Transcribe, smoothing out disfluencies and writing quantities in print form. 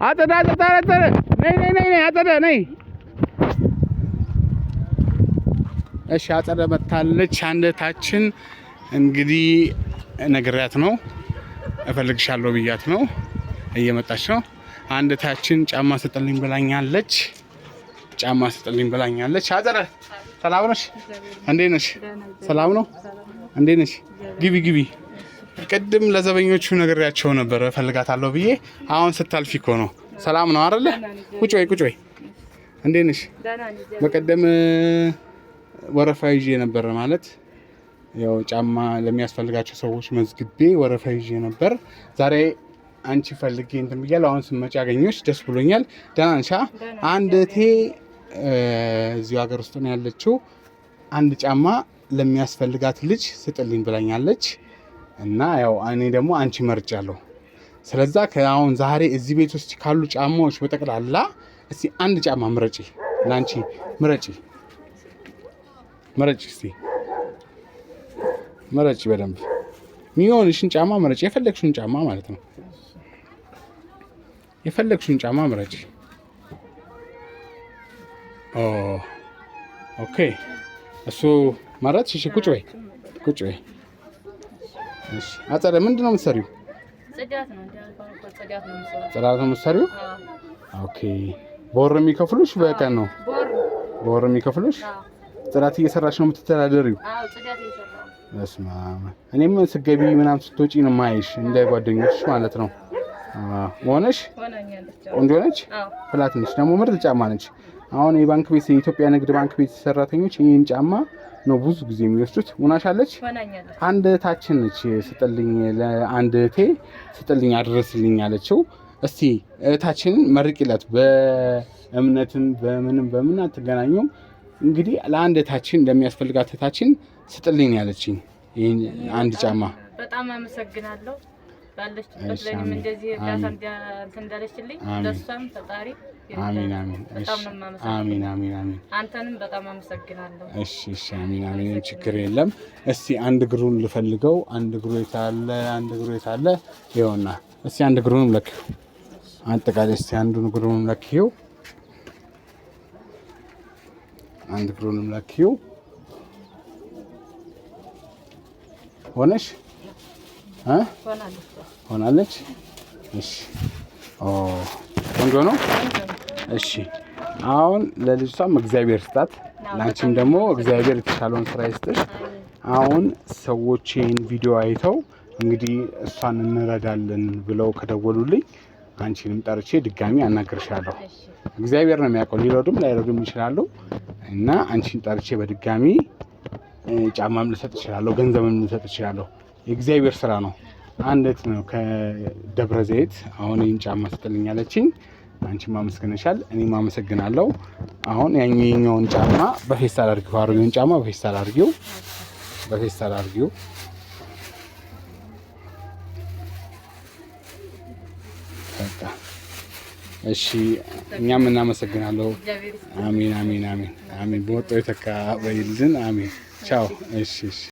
አጠዳ ነይ አጠዳ ነይ። እሺ አጠዳ መታለች። አንደታችን እንግዲህ ነግሬያት ነው እፈልግሻለሁ ብያት ነው እየመጣች ነው። አንደታችን ጫማ ስጥልኝ ብላኛለች። አጠዳ ሰላም ነሽ? እንዴት ነሽ? ሰላም ነው? እንዴት ነሽ? ግቢ። ቅድም ለዘበኞቹ ነግሬያቸው ነበር እፈልጋታለሁ ብዬ። አሁን ስታልፊ እኮ ነው። ሰላም ነው አይደለ? ቁጭ በይ። እንዴት ነሽ? በቀደም ወረፋ ይዤ ነበር ማለት ያው ጫማ ለሚያስፈልጋቸው ሰዎች መዝግቤ ወረፋ ይዤ ነበር። ዛሬ አንቺ ፈልጌ እንትን ብያለሁ። አሁን ስመጪ አገኘሁሽ፣ ደስ ብሎኛል። ደህና ነሽ? አንድ እህቴ እዚሁ ሀገር ውስጥ ነው ያለችው። አንድ ጫማ ለሚያስፈልጋት ልጅ ስጥልኝ ብላኛለች እና ያው እኔ ደግሞ አንቺ መርጫለሁ። ስለዛ ከአሁን ዛሬ እዚህ ቤት ውስጥ ካሉ ጫማዎች በጠቅላላ እስቲ አንድ ጫማ ምረጪ፣ ላንቺ ምረጪ እስቲ ምረጪ፣ በደንብ የሚሆንሽን ጫማ ምረጪ። የፈለግሽውን ጫማ ማለት ነው። የፈለግሽውን ጫማ ምረጪ። ኦኬ እሱ ማለት እሺ። ቁጭ በይ። እሺ አጸደ ምንድን ነው የምትሰሪው? ጽዳት ነው የምትሰሪው? ኦኬ በወር የሚከፍሉሽ በቀን ነው? በወር የሚከፍሉሽ። ጽዳት እየሰራሽ ነው የምትተዳደሪው? አዎ ጽዳት እየሰራሁ። በስመ አብ። እኔም ስትገቢ ምናምን ስትወጪ ነው የማይሽ እንደ ጓደኞችሽ ማለት ነው። ሆነሽ ቆንጆ ነች። ፍላት ነች ደግሞ ምርጥ ጫማ ነች። አሁን የባንክ ቤት የኢትዮጵያ ንግድ ባንክ ቤት ሰራተኞች ይህን ጫማ ነው ብዙ ጊዜ የሚወስዱት። ሆናሻለች። አንድ እህታችን ነች ስጥልኝ፣ ለአንድ እህቴ ስጥልኝ አድረስልኝ ያለችው። እስቲ እህታችንን መርቂላት። በእምነትም በምን አትገናኙም። እንግዲህ ለአንድ እህታችን ለሚያስፈልጋት እህታችን ስጥልኝ ያለችኝ ይህን አንድ ጫማ። በጣም አመሰግናለሁ። ባለችበት ለኔም እንደዚህ እርዳታ እንዳለችልኝ ለሷም ፈጣሪ አሜን። በጣም ነው የማመሰግነው። አሜን። አንተንም በጣም አመሰግናለሁ። እሺ አሜን። ችግር የለም። እስቲ አንድ እግሩን ልፈልገው። አንድ እግሩ የታለ? ይኸውና እስቲ አንድ እግሩንም ለኪው። አጠቃላይ እስቲ አንዱን እግሩንም ለኪው። አንድ እግሩንም ለኪው። ሆነሽ ሆናለች። እሺ ቆንጆ ነው። እሺ አሁን ለልጅቷም እግዚአብሔር ስጣት፣ ላንቺም ደግሞ እግዚአብሔር የተሻለውን ስራ ይስጥሽ። አሁን ሰዎችን ቪዲዮ አይተው እንግዲህ እሷን እንረዳለን ብለው ከደወሉልኝ አንቺንም ጠርቼ ድጋሚ አናግርሻለሁ። እግዚአብሔር ነው የሚያውቀው፣ ሊረዱም ላይረዱም ይችላሉ እና አንቺን ጠርቼ በድጋሚ ጫማም ልሰጥ እችላለሁ፣ ገንዘብም ልሰጥ እችላለሁ። የእግዚአብሔር ስራ ነው። አንዴት ነው ከደብረ ዘይት አሁን ይህን ጫማ ስጥልኝ ያለችኝ። አንቺም አመስግነሻል፣ እኔም አመሰግናለሁ። አሁን ያኛውን ጫማ በፌስታል አድርጊው። ጫማ በፌስታል አድርጊው። በቃ እሺ፣ እኛም እናመሰግናለሁ። አሜን። በወጣው የተካ በይልን። አሜን። ቻው። እሺ